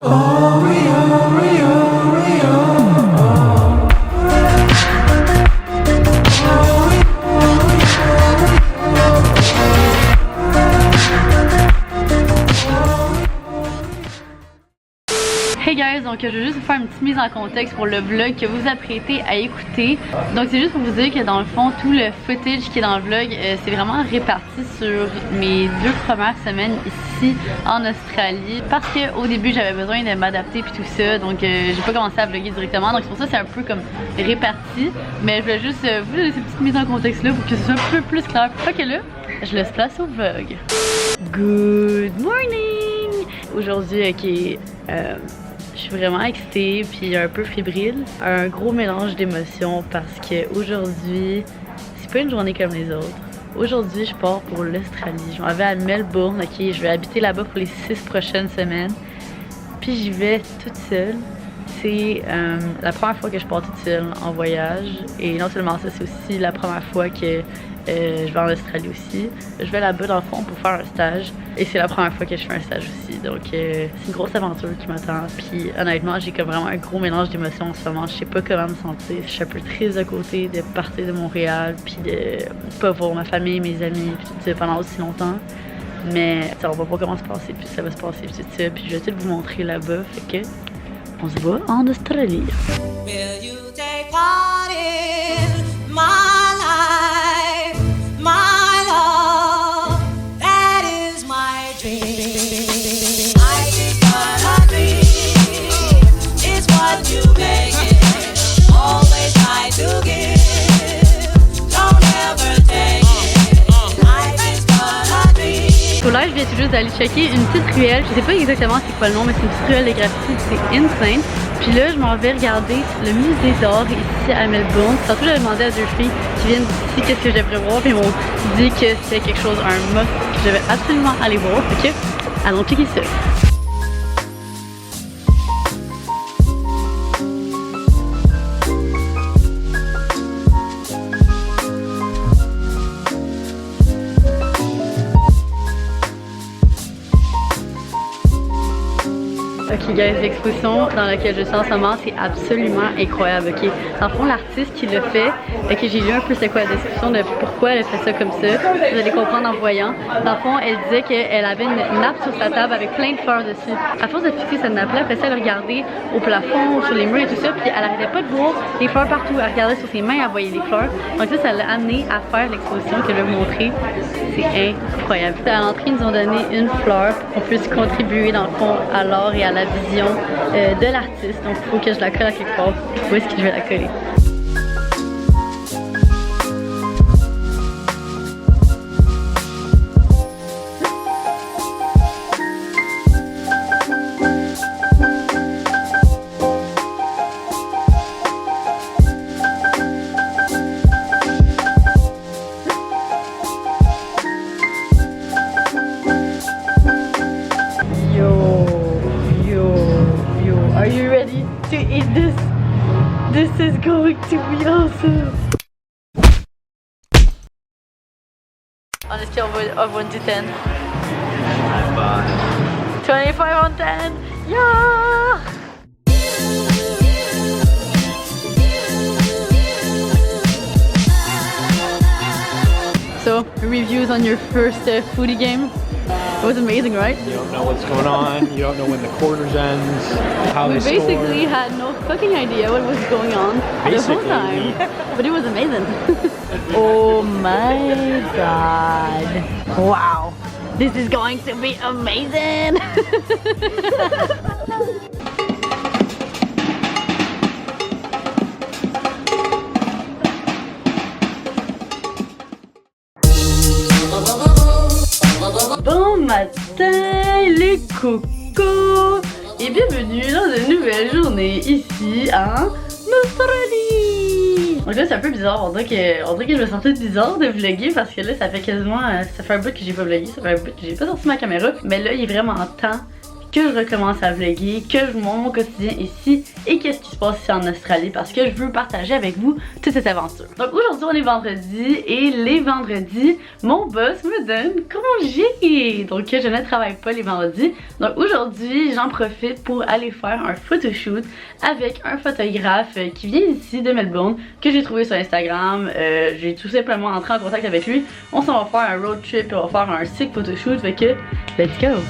Hey guys, donc je vais juste vous faire une petite mise en contexte pour le vlog que vous apprêtez à écouter. Donc c'est juste pour vous dire que dans le fond, tout le footage qui est dans le vlog, c'est vraiment réparti sur mes 2 premières semaines ici en Australie. Parce qu'au début j'avais besoin de m'adapter puis tout ça, donc j'ai pas commencé à vlogger directement. Donc c'est pour ça que c'est un peu comme réparti. Mais je voulais juste vous donner cette petite mise en contexte là pour que ce soit un peu plus clair. Ok là, je laisse place au vlog. Good morning! Aujourd'hui, je suis vraiment excitée puis un peu fébrile. Un gros mélange d'émotions parce que aujourd'hui, c'est pas une journée comme les autres. Aujourd'hui, je pars pour l'Australie. Je m'en vais à Melbourne, ok? Je vais habiter là-bas pour les 6 prochaines semaines. Puis j'y vais toute seule. C'est la première fois que je pars toute seule en voyage. Et non seulement ça, c'est aussi la première fois que je vais en Australie aussi. Je vais là-bas dans le fond pour faire un stage. Et c'est la première fois que je fais un stage aussi. Donc c'est une grosse aventure qui m'attend. Puis honnêtement, j'ai comme vraiment un gros mélange d'émotions en ce moment. Je sais pas comment me sentir. Je suis un peu triste à côté de partir de Montréal. Puis de pas voir ma famille, mes amis, puis tout ça pendant aussi longtemps. Mais on va pas comment se passer. Puis ça va se passer, puis tout ça. Puis je vais tout vous montrer là-bas. Fait que on se voit en Australie. Will you take part in my life, my love, that is my dream. I is what I dream, it's what you make it, always try to give, don't ever take it, I is what I dream. So là, je viens tout juste d'aller checker une petite ruelle, je sais pas exactement c'est quoi le nom, mais c'est une petite ruelle de graffiti, c'est insane. Puis là, je m'en vais regarder le musée d'art ici à Melbourne. Tantôt, j'avais demandé à 2 filles qui viennent d'ici qu'est-ce que je devrais voir. Puis ils m'ont dit que c'était quelque chose, un must que je devais absolument aller voir. Ok, allons checker ça. Ok guys, l'exposition dans laquelle je suis en ce moment, c'est absolument incroyable, ok? Dans le fond, l'artiste qui l'a fait, ok, j'ai lu un peu c'est quoi la description de pourquoi elle a fait ça comme ça, vous allez comprendre en voyant. Dans le fond, elle disait qu'elle avait une nappe sur sa table avec plein de fleurs dessus. À force de fixer cette nappe-là, après ça, elle regardait au plafond, sur les murs et tout ça, puis elle arrêtait pas de voir les fleurs partout. Elle regardait sur ses mains, elle voyait les fleurs. Donc ça l'a amené à faire l'exposition que je vais vous montrer. C'est incroyable. À l'entrée, ils nous ont donné une fleur pour qu'on puisse contribuer dans le fond à l'art et à la vision de l'artiste. Donc il faut que je la colle à quelque part. Où est-ce que je vais la coller? Are you ready to eat this? This is going to be awesome! On a scale of 1 to 10. 25 on 10! Yeah! So, reviews on your first foodie game? It was amazing, right? You don't know what's going on, you don't know when the quarters ends, how they score. We basically had no fucking idea what was going on the whole time. But it was amazing. Oh my god. Wow. This is going to be amazing. Bon matin les cocos et bienvenue dans une nouvelle journée ici en Australie. Donc là c'est un peu bizarre, on dirait que je me sentais bizarre de vlogger parce que là ça fait quasiment, ça fait un bout que j'ai pas vlogué, ça fait un bout que j'ai pas sorti ma caméra. Mais là il est vraiment temps que je recommence à vlogger, que je montre mon quotidien ici et qu'est-ce qui se passe ici en Australie parce que je veux partager avec vous toute cette aventure. Donc aujourd'hui on est vendredi et les vendredis, mon boss me donne congé. Donc je ne travaille pas les vendredis. Donc aujourd'hui j'en profite pour aller faire un photoshoot avec un photographe qui vient ici de Melbourne que j'ai trouvé sur Instagram. J'ai tout simplement entré en contact avec lui. On s'en va faire un road trip et on va faire un sick photoshoot. Fait que let's go!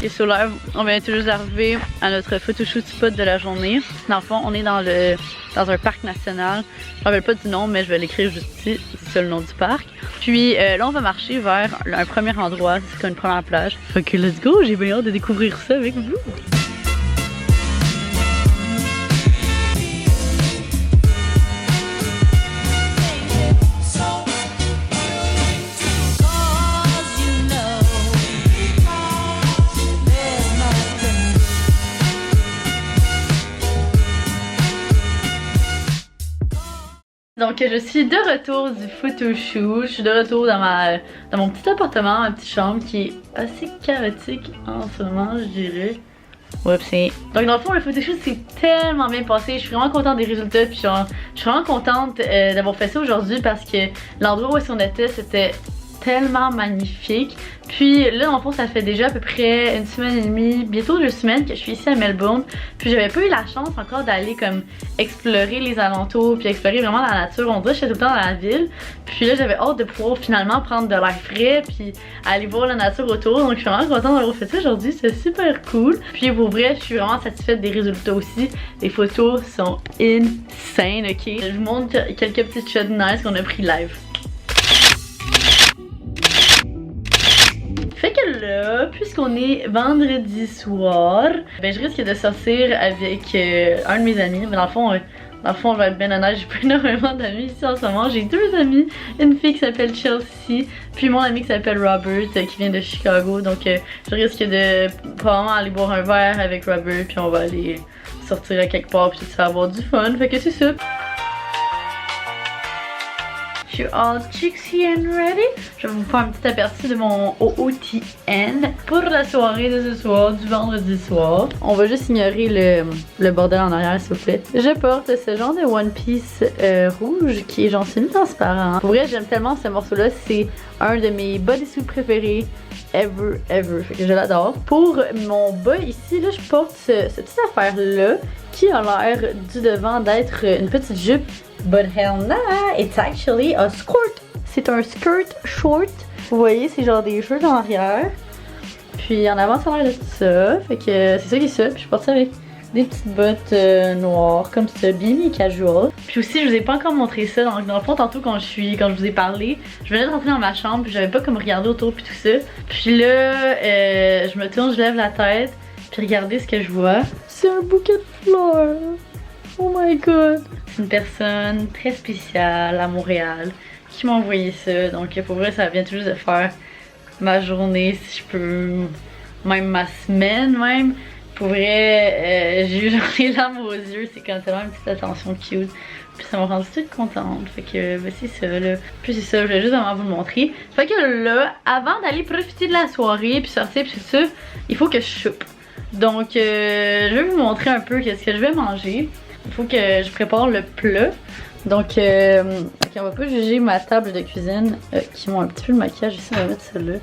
Et sur live, on vient tout juste d'arriver à notre photoshoot spot de la journée. Dans le fond, on est dans un parc national. Je me rappelle pas du nom, mais je vais l'écrire juste ici. C'est ça le nom du parc. Puis là, on va marcher vers un premier endroit. C'est comme une première plage. Fait que let's go! J'ai bien hâte de découvrir ça avec vous. Donc je suis de retour du photoshoot, je suis de retour dans mon petit appartement, ma petite chambre qui est assez chaotique en ce moment je dirais. Whoopsie. Donc dans le fond le photoshoot s'est tellement bien passé, je suis vraiment contente des résultats puis genre, je suis vraiment contente d'avoir fait ça aujourd'hui parce que l'endroit où on était c'était tellement magnifique. Puis là dans le fond ça fait déjà à peu près une semaine et demie, bientôt 2 semaines que je suis ici à Melbourne. Puis j'avais pas eu la chance encore d'aller comme explorer les alentours puis explorer vraiment la nature. On dirait que j'étais tout le temps dans la ville. Puis là j'avais hâte de pouvoir finalement prendre de l'air frais puis aller voir la nature autour. Donc je suis vraiment contente d'avoir fait ça aujourd'hui, c'est super cool. Puis pour vrai je suis vraiment satisfaite des résultats aussi. Les photos sont insane, ok? Je vous montre quelques petites shots nice qu'on a pris live. Fait que là, puisqu'on est vendredi soir, ben je risque de sortir avec un de mes amis. Mais dans le fond, je vais être bien honnête, j'ai pas énormément d'amis ici en ce moment. J'ai 2 amis, une fille qui s'appelle Chelsea, puis mon ami qui s'appelle Robert, qui vient de Chicago. Donc je risque de probablement aller boire un verre avec Robert, puis on va aller sortir à quelque part, puis tout ça, avoir du fun. Fait que c'est ça. Je suis all cheeksy and ready. Je vais vous faire un petit aperçu de mon OOTN pour la soirée de ce soir, du vendredi soir. On va juste ignorer le bordel en arrière s'il vous plaît. Je porte ce genre de One Piece rouge qui est genre semi-transparent. Pour vrai j'aime tellement ce morceau là, c'est un de mes bodysuits préférés ever. Fait que je l'adore. Pour mon bas ici, là je porte cette petite affaire là qui a l'air du devant d'être une petite jupe. But hell nah, it's actually a skirt. C'est un skirt short. Vous voyez, c'est genre des cheveux en arrière. Puis en avant, ça a l'air de ça. Fait que c'est ça qui est ça. Puis je porte ça avec des petites bottes noires, comme ça, bien casual. Puis aussi, je vous ai pas encore montré ça. Donc dans le fond, tantôt quand je vous ai parlé, je venais de rentrer dans ma chambre. Puis j'avais pas comme regardé autour puis tout ça. Puis là, je me tourne, je lève la tête. Puis regardez ce que je vois. C'est un bouquet de fleurs. Oh my god! C'est une personne très spéciale à Montréal qui m'a envoyé ça. Donc pour vrai, ça vient tout juste de faire ma journée, si je peux, même ma semaine même. Pour vrai, j'ai eu genre les larmes aux yeux. C'est quand même tellement une petite attention cute. Puis ça m'a rendu toute contente. Fait que ben, c'est ça là. Puis c'est ça, je voulais juste vraiment vous le montrer. Fait que là, avant d'aller profiter de la soirée puis sortir puis tout ça, il faut que je soupe. Donc je vais vous montrer un peu qu'est-ce que je vais manger. Il faut que je prépare le plat. Donc, on va pas juger ma table de cuisine qui m'ont un petit peu le maquillage ici. On va mettre celle-là.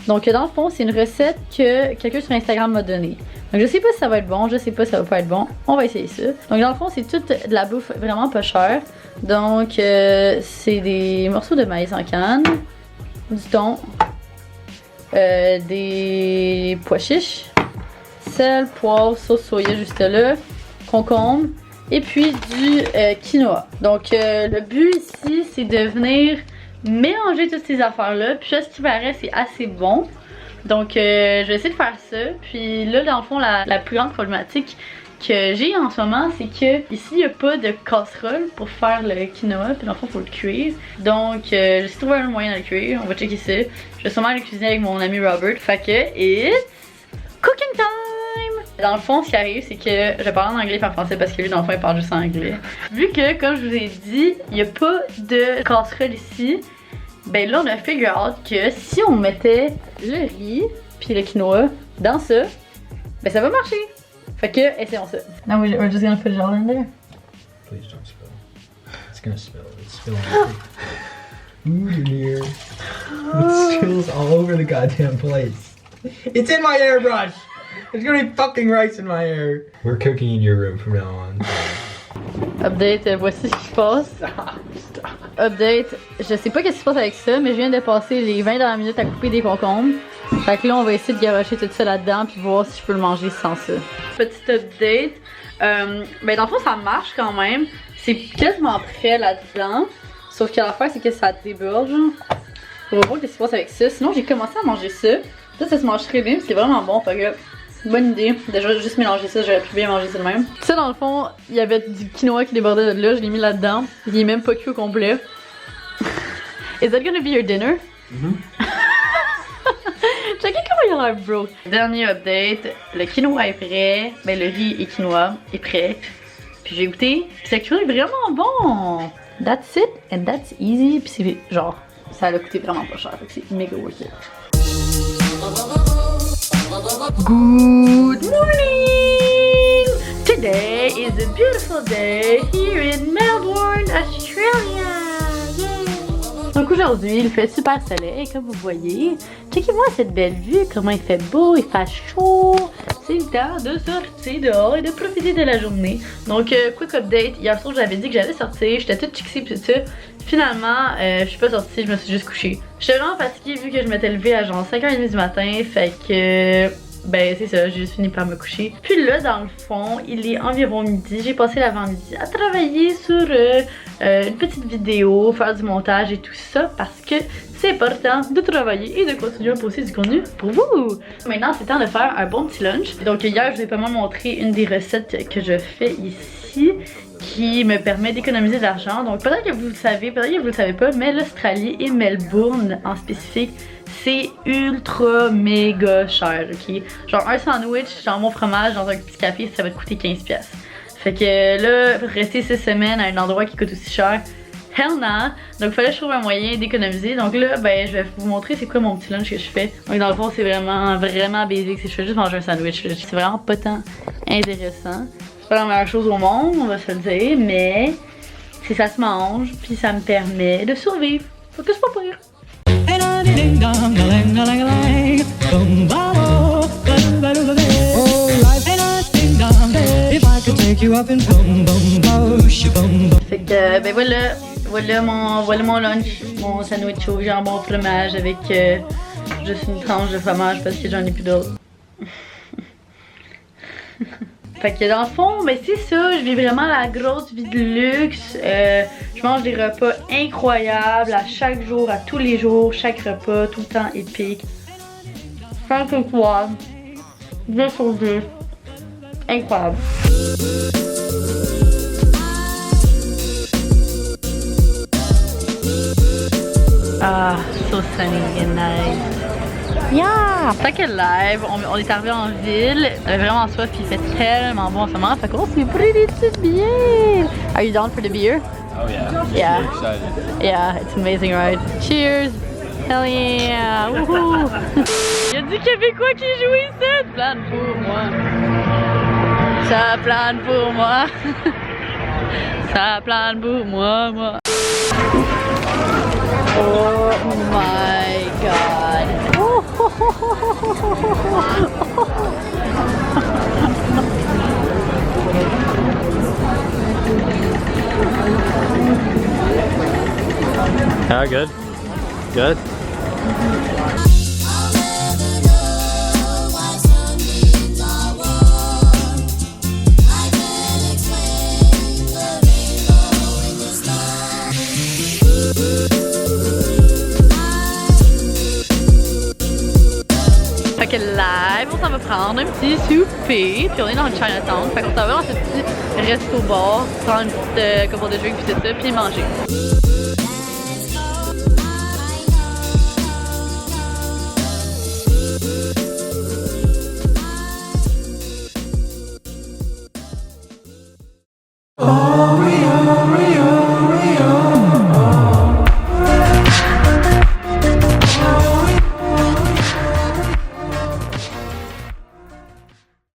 Donc, dans le fond, c'est une recette que quelqu'un sur Instagram m'a donnée. Donc, je sais pas si ça va être bon, je sais pas si ça va pas être bon. On va essayer ça. Donc, dans le fond, c'est toute de la bouffe vraiment pas chère. Donc, c'est des morceaux de maïs en canne, du thon, des pois chiches, sel, poivre, sauce soya juste là, concombre. Et puis du quinoa. Donc le but ici c'est de venir mélanger toutes ces affaires là. Puis là ce qui paraît c'est assez bon. Donc je vais essayer de faire ça. Puis là dans le fond la plus grande problématique que j'ai en ce moment c'est que ici il n'y a pas de casserole pour faire le quinoa. Puis dans le fond il faut le cuire. Donc j'ai trouvé un moyen de le cuire. On va checker ça. Je vais sûrement aller cuisiner avec mon ami Robert. Fait que it's cooking time! Dans le fond, ce qui arrive, c'est que je parle en anglais et en français parce que lui, dans le fond, il parle juste en anglais. Vu que, comme je vous ai dit, il n'y a pas de casserole ici, ben là, on a figure out que si on mettait le riz puis le quinoa dans ça, ben ça va marcher. Fait que, essayons ça. Now we're just gonna put it all in there. Please don't spill. It's gonna spill. It's spilling food in here. It spills all over the goddamn place. It's in my airbrush! There's gonna be fucking rice in my hair. We're cooking in your room from now on. Update, voici ce qui se passe. Update, je sais pas qu'est-ce qui se passe avec ça, mais je viens de passer les 20 dernières minutes à couper des concombres. Fait que là, on va essayer de garocher tout ça là-dedans puis voir si je peux le manger sans ça. Petit update, ben dans le fond, ça marche quand même. C'est quasiment prêt là-dedans. Sauf que l'affaire, c'est que ça déborde. On va voir ce qui se passe avec ça. Sinon, j'ai commencé à manger ça. Ça se mange très bien, c'est vraiment bon. Fait que, bonne idée. Déjà, juste mélanger ça, j'aurais pu bien manger ça de même. Ça, dans le fond, il y avait du quinoa qui débordait de là. Je l'ai mis là-dedans. Il est même pas cuit au complet. Is that gonna be your dinner? Checkez comment il a l'air bro. Dernier update, le quinoa est prêt. Ben le riz et quinoa est prêt. Puis j'ai goûté. Puis cette cuisine est vraiment bon. That's it and that's easy. Puis c'est genre, ça a coûté vraiment pas cher. Fait que c'est méga worth it. Good morning! Today is a beautiful day here in Melbourne, Australia. Yay! Donc aujourd'hui, il fait super soleil, comme vous voyez. Checkez-moi cette belle vue, comment il fait beau, il fait chaud. C'est le temps de sortir dehors et de profiter de la journée. Donc, quick update. Hier soir, j'avais dit que j'allais sortir, j'étais toute fixée pis tout ça. Finalement, je suis pas sortie, je me suis juste couchée. J'étais vraiment fatiguée vu que je m'étais levée à genre 5h30 du matin, fait que... Ben c'est ça, j'ai juste fini par me coucher. Puis là, dans le fond, il est environ midi. J'ai passé l'avant-midi à travailler sur une petite vidéo, faire du montage et tout ça parce que c'est important de travailler et de continuer à poster du contenu pour vous. Maintenant, c'est temps de faire un bon petit lunch. Donc hier, je vous ai pas mal montré une des recettes que je fais ici qui me permet d'économiser de l'argent. Donc peut-être que vous le savez, peut-être que vous le savez pas, mais l'Australie et Melbourne en spécifique, c'est ultra méga cher, ok? Genre un sandwich, genre mon fromage dans un petit café, ça va te coûter 15$. Fait que là, rester 6 semaines à un endroit qui coûte aussi cher, hell nah! Donc il fallait que je trouve un moyen d'économiser. Donc là, ben je vais vous montrer c'est quoi mon petit lunch que je fais. Donc dans le fond, c'est vraiment basique. Je fais juste manger un sandwich. C'est vraiment pas tant intéressant. C'est pas la meilleure chose au monde, on va se le dire, mais si ça se mange, puis ça me permet de survivre. Faut que c'est pas pire. Fait que ben voilà mon lunch, mon sandwich au jambon fromage avec juste une tranche de fromage parce que j'en ai plus d'autres. Fait que dans le fond, ben c'est ça, je vis vraiment la grosse vie de luxe. Je mange des repas incroyables à chaque jour, à tous les jours, chaque repas, tout le temps épique. 5 étoiles, 2 sur 10, incroyable. Ah, so sunny and nice. Yeah! Tant que live, on est arrivé en ville, on avait vraiment soif puis il fait tellement bon en ce moment, fait qu'on s'est pris des petites bières! Are you down for the beer? Oh yeah. Yeah. Super excited. Yeah, it's an amazing ride. Cheers! Hell yeah! Woohoo! Il y a du Québécois qui joue ici! Ça plane pour moi! Ça plane pour moi! Ça plane pour moi! Oh my god! Ah, good. Good. Fait que live, on s'en va prendre un petit souper, puis on est dans le Chinatown. Fait qu'on s'en va dans ce petit resto-bar, prendre une petite commande de drink puis tout ça, puis manger. Oh.